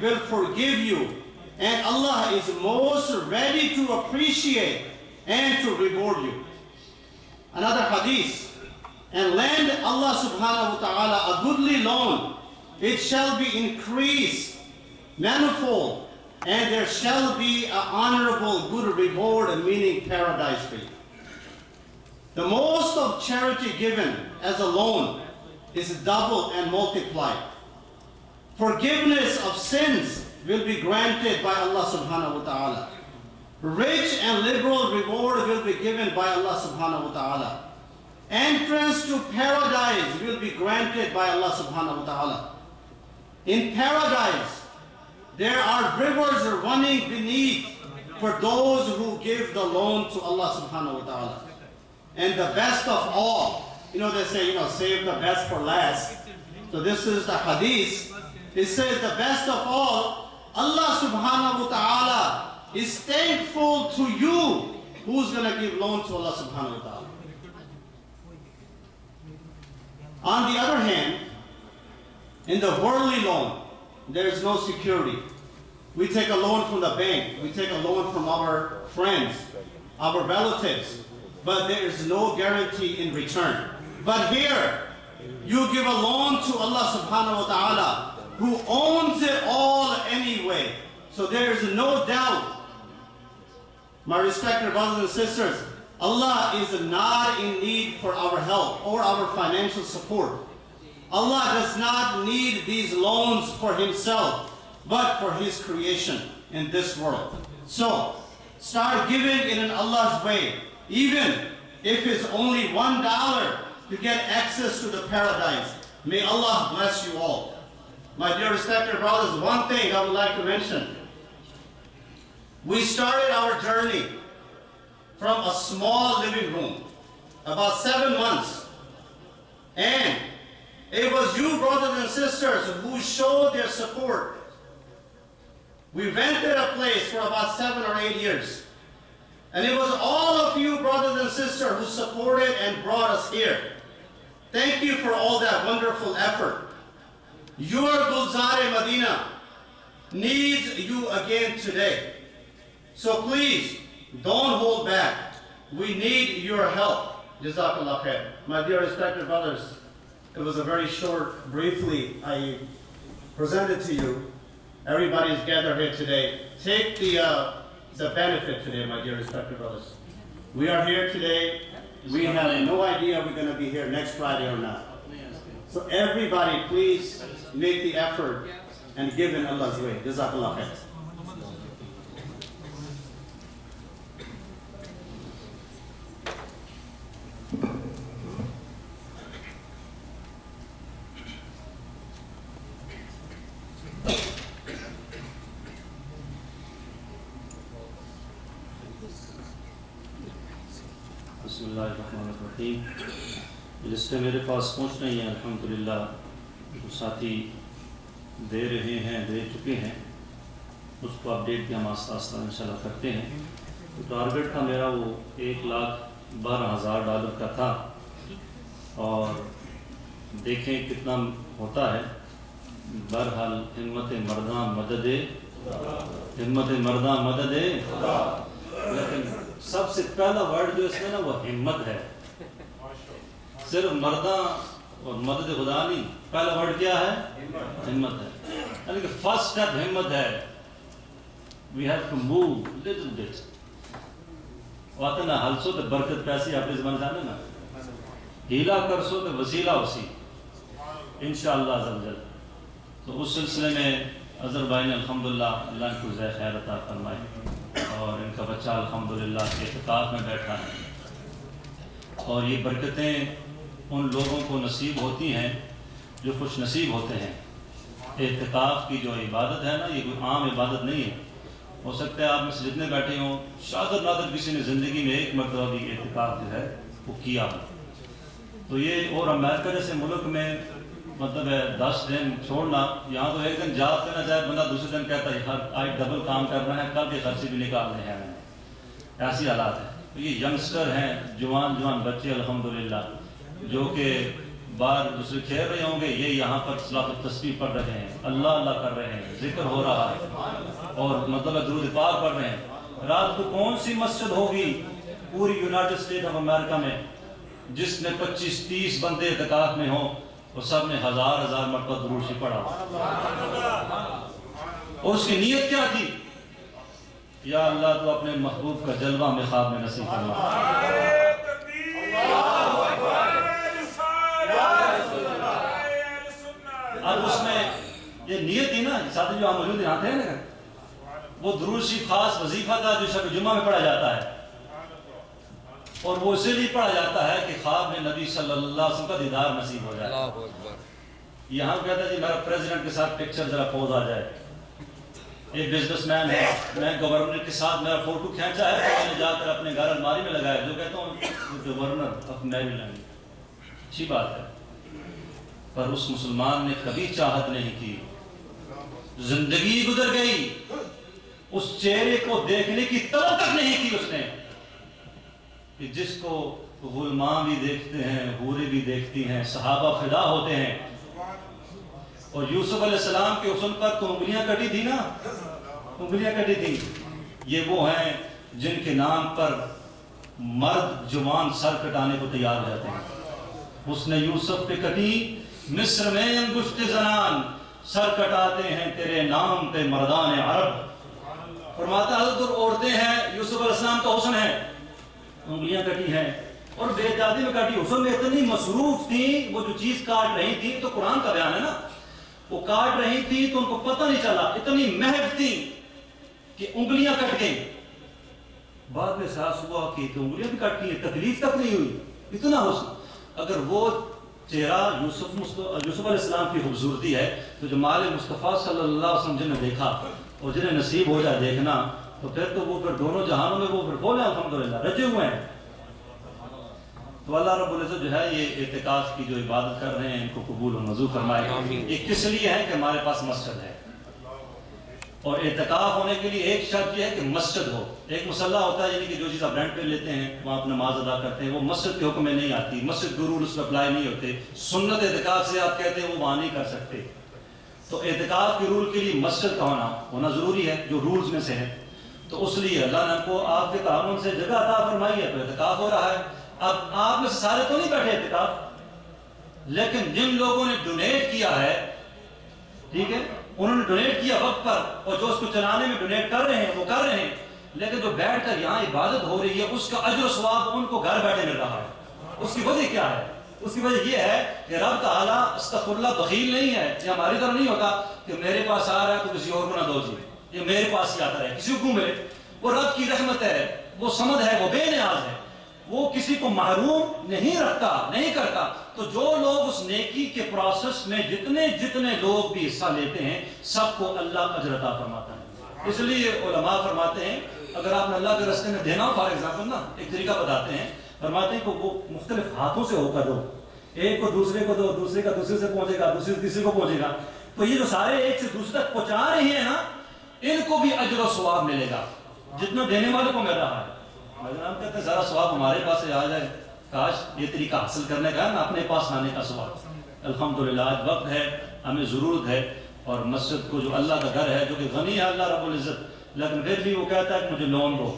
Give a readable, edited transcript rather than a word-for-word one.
will forgive you, and Allah is most ready to appreciate and to reward you. Another hadith, and lend Allah subhanahu wa ta'ala a goodly loan, it shall be increased manifold, and there shall be an honorable good reward, meaning paradise for you. The most of charity given as a loan is doubled and multiplied. Forgiveness of sins will be granted by Allah subhanahu wa ta'ala. Rich and liberal reward will be given by Allah subhanahu wa ta'ala. Entrance to paradise will be granted by Allah subhanahu wa ta'ala. In paradise, there are rivers running beneath for those who give the loan to Allah subhanahu wa ta'ala. And the best of all, they say, save the best for last. So this is the hadith. It says the best of all, Allah subhanahu wa ta'ala is thankful to you who's going to give loan to Allah subhanahu wa ta'ala. On the other hand, in the worldly loan, there is no security. We take a loan from the bank. We take a loan from our friends, our relatives. But there is no guarantee in return. But here, you give a loan to Allah subhanahu wa ta'ala, who owns it all anyway. So there is no doubt, my respected brothers and sisters, Allah is not in need for our help or our financial support. Allah does not need these loans for Himself, but for His creation in this world. So, start giving in Allah's way, even if it's only $1 to get access to the paradise. May Allah bless you all. My dear respected brothers, one thing I would like to mention. We started our journey from a small living room, about 7 months. And it was you, brothers and sisters, who showed their support. We rented a place for about 7 or 8 years. And it was all of you, brothers and sisters, who supported and brought us here. Thank you for all that wonderful effort. Your Gulzar-e Medina needs you again today. So please, don't hold back. We need your help. Jazakallah khair. My dear respected brothers, it was a very short, briefly, I presented to you. Everybody is gathered here today. Take the benefit today, my dear respected brothers. We are here today. We have no idea we're going to be here next Friday or not. So everybody, please make the effort and give in Allah's way. Jazakallah khair. جس سے میرے پاس پہنچ رہی ہیں الحمدللہ جو ساتھی دے رہے ہیں دے چکے ہیں اس کو اپڈیٹ بھی ہم آہستہ آہستہ انشاءاللہ کرتے ہیں. تو ٹارگٹ تھا میرا وہ $1,12,000 کا تھا اور دیکھیں کتنا ہوتا ہے. بہرحال ہمت مرداں مدد لیکن سب سے پہلا ورڈ جو اس میں نا وہ ہمت ہے. صرف مرداں اور مدد خدا نہیں, پہلا ورڈ کیا ہے؟ ہمت ہے. یعنی کہ فرسٹ اسٹیپ ہمت ہے. We have to move little bit. آتے نا ہلسو تو برکت پیسی آپ اس زبان جانے نا ہیلا کرسو تو وسیلہ اسی انشاءاللہ عز و جل. تو اس سلسلے میں اظہر بھائی نے الحمدللہ اللہ کو جزائے خیر عطا فرمائے اور ان کا بچہ الحمدللہ اعتکاف میں بیٹھا ہے. اور یہ برکتیں ان لوگوں کو نصیب ہوتی ہیں جو خوش نصیب ہوتے ہیں. اعتکاف کی جو عبادت ہے نا یہ کوئی عام عبادت نہیں ہے. ہو سکتا ہے آپ میں سے جتنے بیٹھے ہوں شاید نادر کسی نے زندگی میں ایک مرتبہ بھی اعتکاف جو ہے وہ کیا ہو. تو یہ اور امریکہ جیسے ملک میں مطلب ہے 10 دن چھوڑنا, یہاں تو ایک دن جات کے نہ جائے بندہ دوسرے دن کہتا ہے آج ڈبل کام کر رہے ہیں کل کے خرچے بھی نکالنے ہیں. ایسی حالات ہیں. تو یہ ینگسٹر ہیں, جوان بچے الحمدللہ جو کہ باہر دوسرے کھیل رہے ہوں گے، یہ یہاں پر صلاۃ التسبیح پڑھ رہے ہیں، اللہ اللہ کر رہے ہیں، ذکر ہو رہا ہے اور مطلب درود پاک پڑھ رہے ہیں۔ رات کو کون سی مسجد ہوگی پوری یونائٹڈ اسٹیٹ آف امریکہ میں جس میں 25-30 بندے اعتکاف میں ہوں اور سب نے ہزار مرتبہ درود شریف پڑھا؟ اور اس کی نیت کیا تھی؟ یا اللہ تو اپنے محبوب کا جلوہ میں خواب میں نصیب فرما۔ اب اس میں یہ نیت تھی نا، ساتھی جو ہم موجود یہاں تھے نا، وہ درود شریف خاص وظیفہ تھا جو شب جمعہ میں پڑھا جاتا ہے، اور وہ اسی لیے پڑھا جاتا ہے کہ خواب میں نبی صلی اللہ علیہ وسلم کا دیدار نصیب ہو جائے۔ یہاں کہتا ہے جی میرا پریزیڈنٹ کے ساتھ پکچر ذرا پوز آ جائے، ایک بزنس مین ہے، میں گورنر کے ساتھ میرا فوٹو کھینچا ہے تو میں نے جا کر اپنے گھر الماری میں لگایا، جو کہتا ہوں گورنر آف میری لینڈ، اچھی بات ہے، پر اس مسلمان نے کبھی چاہت نہیں کی، زندگی گزر گئی، اس چہرے کو دیکھنے کی طلب تک نہیں کی اس نے، کہ جس کو غلمان بھی دیکھتے ہیں، حوریں بھی دیکھتی ہیں، صحابہ فدا ہوتے ہیں۔ اور یوسف علیہ السلام کے حسن پر تو انگلیاں کٹی تھی نا، انگلیاں کٹی تھی۔ یہ وہ ہیں جن کے نام پر مرد جوان سر کٹانے کو تیار ہو جاتے ہیں۔ اس نے یوسف پہ کٹی، مصر میں انگشت زنان سر کٹاتے ہیں تیرے نام پہ مردان عرب۔ فرماتا حضرت اور عورتیں ہیں، یوسف علیہ السلام کا حسن ہے، انگلیاں کٹی ہیں اور بے احتیاطی میں کٹی، حسن میں اتنی مصروف تھی، وہ جو چیز کاٹ رہی تھی، تو قرآن کا بیان ہے نا، وہ کاٹ رہی تھی تو ان کو پتہ نہیں چلا، اتنی محب تھی کہ انگلیاں کٹ گئیں۔ بعد میں احساس ہوا کہ انگلیاں بھی کٹ گئی، تکلیف تک نہیں ہوئی، اتنا حسن۔ اگر وہ چہرہ یوسف علیہ السلام کی خوبصورتی ہے تو جمال مصطفیٰ صلی اللہ علیہ وسلم جنہیں دیکھا اور جنہیں نصیب ہو جائے دیکھنا، تو پھر وہ دونوں جہانوں میں وہ پھر بولے الحمدللہ رجے ہوئے ہیں۔ تو اللہ رب العزت جو ہے یہ اعتکاف کی جو عبادت کر رہے ہیں ان کو قبول و منظور فرمائے۔ یہ کس لیے ہے کہ ہمارے پاس مسجد ہے، اور اعتکاف ہونے کے لیے ایک شرط یہ ہے کہ مسجد ہو۔ ایک مصلی ہوتا ہے، یعنی کہ جو چیز آپ رینٹ پہ لیتے ہیں وہاں آپ نماز ادا کرتے ہیں، وہ مسجد کے حکم میں نہیں آتی، مسجد کے رول اس پہ اپلائی نہیں ہوتے۔ سنت اعتکاف سے آپ کہتے ہیں وہ وہاں نہیں کر سکتے، تو اعتکاف کے رول کے لیے مسجد کا ہونا ضروری ہے، جو رولز میں سے ہے۔ تو اس لیے اللہ نے ہم کو آپ کے تعاون سے جگہ عطا فرمائی ہے، تو اعتکاف ہو رہا ہے۔ اب آپ میں سے سارے تو نہیں بیٹھے اعتکاف، لیکن جن لوگوں نے ڈونیٹ کیا ہے، ٹھیک ہے، انہوں نے ڈونیٹ کیا وقت پر، اور جو اس کو چلانے میں ڈونیٹ کر رہے ہیں وہ کر رہے ہیں، لیکن جو بیٹھ کر یہاں عبادت ہو رہی ہے اس کا اجر و ثواب ان کو گھر بیٹھے مل رہا ہے۔ اس کی وجہ کیا ہے؟ اس کی وجہ یہ ہے کہ رب تعالیٰ استغفر اللہ بخیل نہیں ہے، یہ ہماری طرح نہیں ہوتا کہ میرے پاس آ رہا ہے تو کسی اور کو نہ دو، جی یہ میرے پاس ہی آتا رہے، کسی کو ملے۔ وہ رب کی رحمت ہے، وہ صمد ہے، وہ بے نیاز ہے، وہ کسی کو محروم نہیں رکھتا، نہیں کرتا۔ تو جو لوگ اس نیکی کے پروسیس میں جتنے لوگ بھی حصہ لیتے ہیں سب کو اللہ اجر عطا فرماتا ہے۔ اس لیے علماء فرماتے ہیں اگر آپ نے اللہ کے راستے میں دینا ہو، فار ایگزامپل نا ایک طریقہ بتاتے ہیں، فرماتے ہیں کہ وہ مختلف ہاتھوں سے ہو کر دو، ایک کو دوسرے کو دو، دوسرے کا دوسرے سے پہنچے گا، دوسرے سے تیسرے کو پہنچے گا، تو یہ جو سارے ایک سے دوسرے تک پہنچا رہے ہیں نا، ان کو بھی اجر و ثواب ملے گا جتنا دینے والوں کو مل رہا ہے۔ ہم کہتے ہیں ذرا ثواب ہمارے پاس سے آ جائے، کاش یہ طریقہ حاصل کرنے کا ہے نا، اپنے پاس لانے کا ثواب۔ الحمدللہ آج وقت ہے، ہمیں ضرورت ہے، اور مسجد کو جو اللہ کا گھر ہے، جو کہ غنی ہے اللہ رب العزت، لیکن پھر بھی وہ کہتا ہے کہ مجھے لون دو،